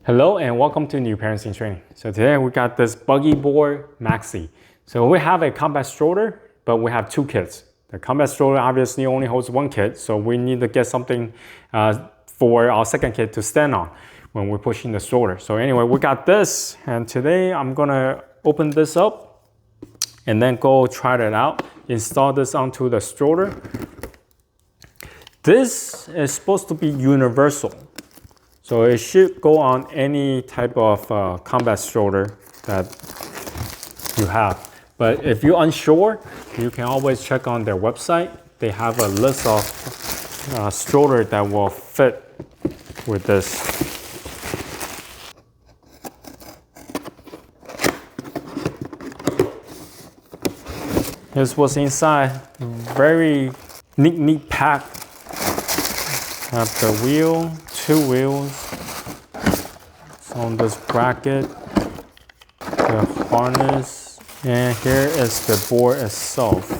Hello and welcome to New Parents in Training. So today we got this Buggy board Maxi. So we have a combat stroller, but we have two kits. The combat stroller obviously only holds one kit, so we need to get something for our second kit to stand on when we're pushing the stroller. So anyway, we got this, and today I'm gonna open this up and then go try it out, install this onto the stroller. This is supposed to be universal. So it should go on any type of combat stroller that you have. But if you're unsure, you can always check on their website. They have a list of stroller that will fit with this. Here's what's inside. Very neat pack. Have the wheel, two wheels. It's on this bracket, the harness, and here is the board itself.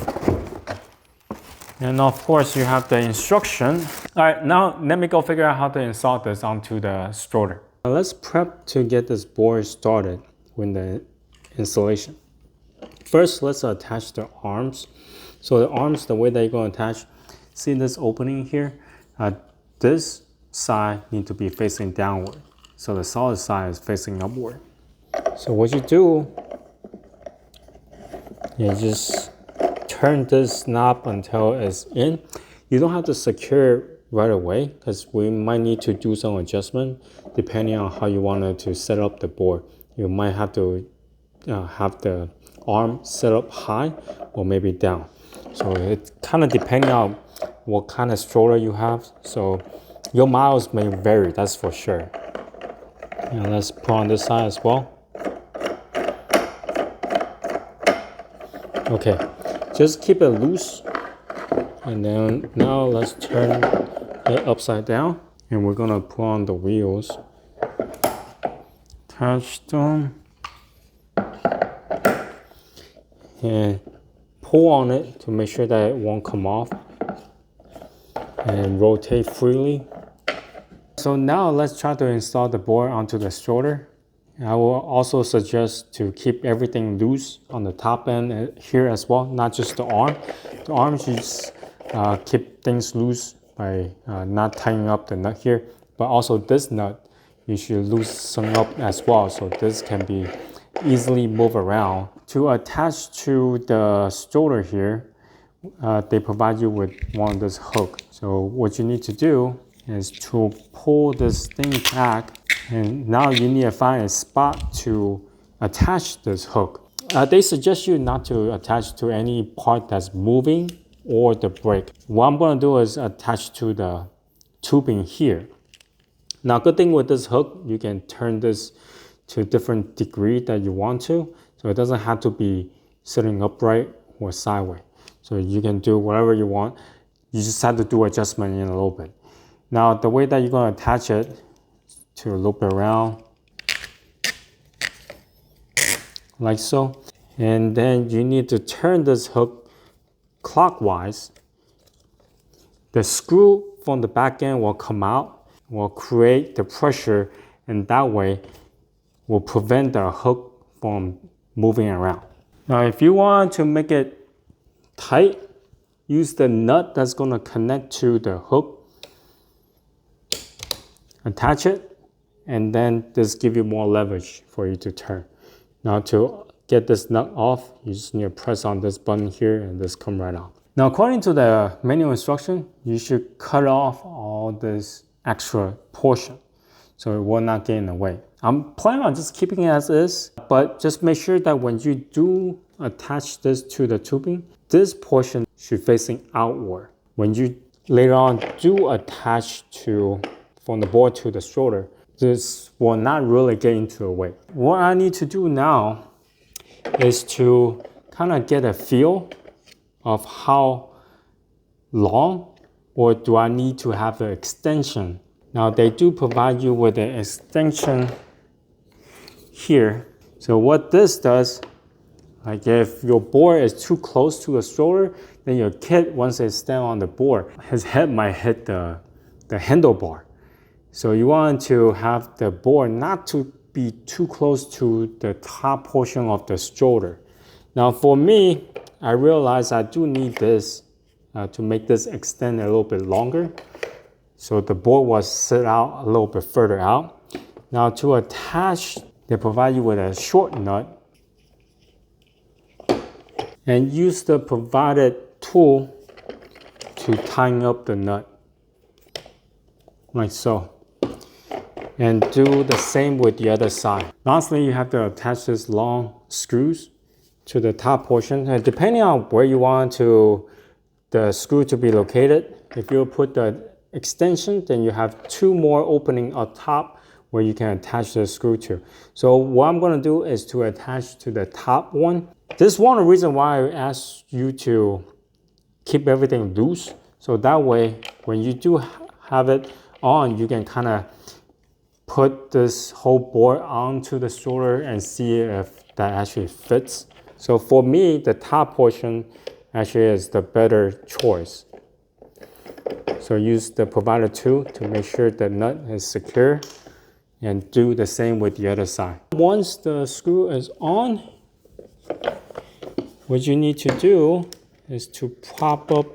And of course you have the instruction. All right, now let me go figure out how to install this onto the stroller. Let's prep to get this board started with the installation. First, let's attach the arms. So the arms, the way that you're going to attach, see this opening here? This side needs to be facing downward. So the solid side is facing upward. So what you do, you just turn this knob until it's in. You don't have to secure it right away because we might need to do some adjustment depending on how you want to set up the board. You might have to have the arm set up high or maybe down. So it kind of depending on what kind of stroller you have. So your miles may vary, that's for sure. And let's put on this side as well. Okay, just keep it loose. And then now let's turn it upside down. And we're gonna put on the wheels. Attach them. And pull on it to make sure that it won't come off. And rotate freely. So now let's try to install the board onto the stroller. I will also suggest to keep everything loose on the top end here as well, not just the arm. The arms, you just keep things loose by not tying up the nut here, but also this nut, you should loosen up as well, so this can be easily moved around. To attach to the stroller here, they provide you with one of this hook. So what you need to do is to pull this thing back, and now you need to find a spot to attach this hook. They suggest you not to attach to any part that's moving or the brake. What I'm gonna do is attach to the tubing here. Now, good thing with this hook, you can turn this to a different degree that you want to. So it doesn't have to be sitting upright or sideways. So you can do whatever you want. You just have to do adjustment in a little bit. Now, the way that you're going to attach it, to loop it around, like so. And then you need to turn this hook clockwise. The screw from the back end will come out, will create the pressure, and that way will prevent the hook from moving around. Now, if you want to make it tight, use the nut that's going to connect to the hook. Attach it, and then this give you more leverage for you to turn. Now, to get this nut off, you just need to press on this button here, and this come right off. Now, according to the manual instruction, you should cut off all this extra portion so it will not get in the way. I'm planning on just keeping it as is, but just make sure that when you do attach this to the tubing, this portion should facing outward. When you later on do attach from the board to the stroller, this will not really get into the way. What I need to do now is to kind of get a feel of how long, or do I need to have an extension. Now, they do provide you with an extension here. So what this does, like if your board is too close to the stroller, then your kid, once it stands on the board, his head might hit the handlebar. So you want to have the board not to be too close to the top portion of the stroller. Now for me, I realize I do need this to make this extend a little bit longer. So the board was set out a little bit further out. Now to attach, they provide you with a short nut and use the provided tool to tighten up the nut, like so. And do the same with the other side. Lastly, you have to attach this long screws to the top portion. And depending on where you want the screw to be located, if you put the extension, then you have two more opening up top where you can attach the screw to. So what I'm gonna do is to attach to the top one. This is one of the reasons why I asked you to keep everything loose. So that way, when you do have it on, you can kind of put this whole board onto the stroller and see if that actually fits. So for me, the top portion actually is the better choice. So use the provided tool to make sure the nut is secure and do the same with the other side. Once the screw is on, what you need to do is to prop up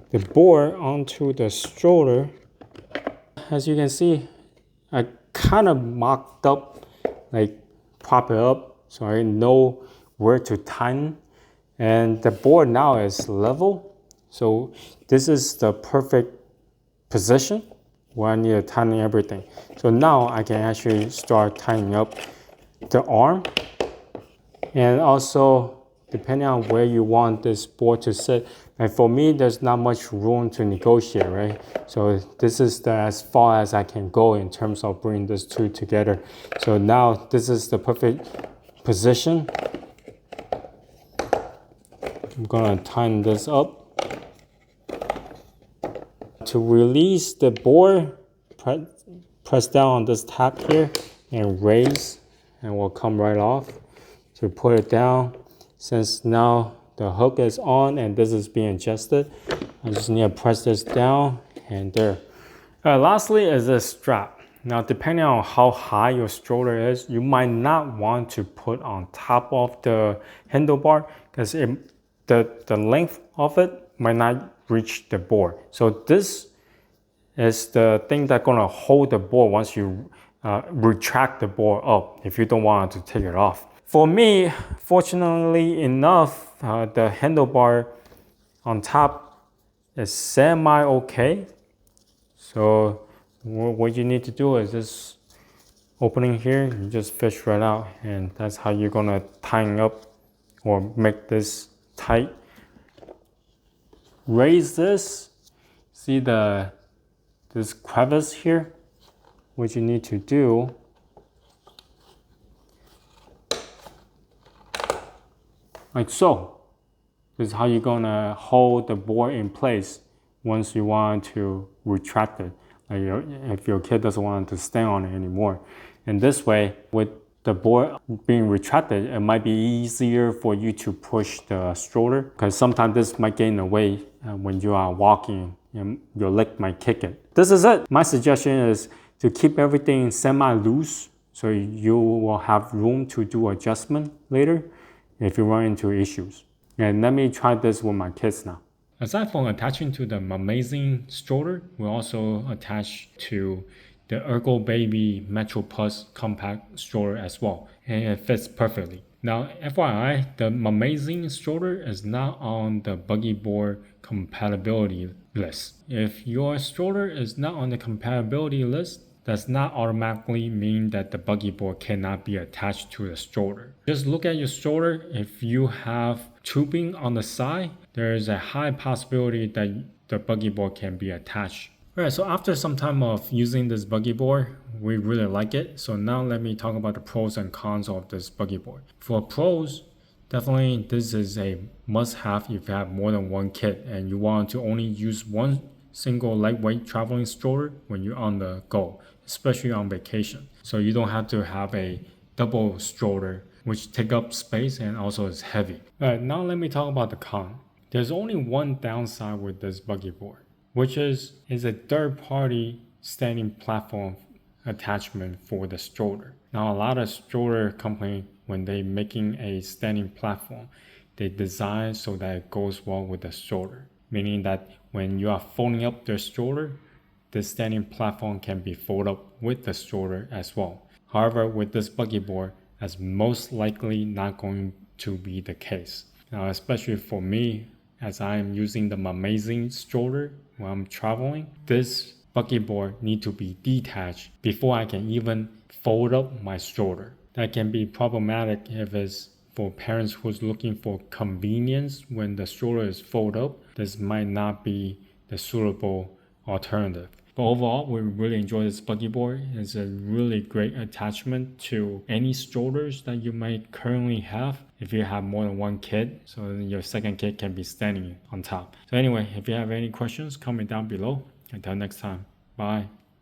the board onto the stroller. As you can see, I kind of mocked up, like prop it up so I know where to tighten. And the board now is level. So this is the perfect position where I need to tighten everything. So now I can actually start tightening up the arm. And also, depending on where you want this board to sit, and for me, there's not much room to negotiate, right? So this is as far as I can go in terms of bringing these two together. So now this is the perfect position. I'm gonna tighten this up. To release the board, press down on this tab here and raise, and will come right off. To put it down, since now the hook is on and this is being adjusted, I just need to press this down and there. Lastly is the strap. Now depending on how high your stroller is, you might not want to put on top of the handlebar because the length of it might not reach the board. So this is the thing that's gonna hold the board once you retract the board up if you don't want to take it off. For me, fortunately enough, the handlebar on top is semi-okay. So what you need to do is this opening here, you just fish right out, and that's how you're gonna tighten up or make this tight. Raise this, see this crevice here? What you need to do like so. This is how you're gonna hold the board in place once you want to retract it. Like if your kid doesn't want to stand on it anymore. And this way, with the board being retracted, it might be easier for you to push the stroller because sometimes this might get in the way when you are walking and your leg might kick it. This is it. My suggestion is to keep everything semi-loose so you will have room to do adjustment later if you run into issues. And let me try this with my kids now. Aside from attaching to the amazing stroller, we also attach to the Ergo Baby Metro Plus compact stroller as well, and it fits perfectly. Now, FYI, the amazing stroller is not on the Buggy board compatibility list. If your stroller is not on the compatibility list, does not automatically mean that the Buggy board cannot be attached to the stroller. Just look at your stroller. If you have tubing on the side, there is a high possibility that the Buggy board can be attached. Alright, so after some time of using this Buggy board, we really like it. So now let me talk about the pros and cons of this Buggy board. For pros, definitely this is a must-have if you have more than one kid and you want to only use one single lightweight traveling stroller when you're on the go, especially on vacation. So you don't have to have a double stroller which take up space and also is heavy. Alright, now let me talk about the con. There's only one downside with this Buggy board, which is a third-party standing platform attachment for the stroller. Now, a lot of stroller company, when they making a standing platform, they design so that it goes well with the stroller, meaning that when you are folding up the stroller, the standing platform can be folded up with the stroller as well. However, with this buggy board, that's most likely not going to be the case. Now, especially for me, as I am using the amazing stroller when I'm traveling, this buggy board need to be detached before I can even fold up my stroller. That can be problematic if it's for parents who's looking for convenience when the stroller is folded up. This might not be the suitable alternative. But overall, we really enjoy this buggy board. It's a really great attachment to any strollers that you might currently have if you have more than one kid. So your second kid can be standing on top. So anyway, if you have any questions, comment down below. Until next time, bye.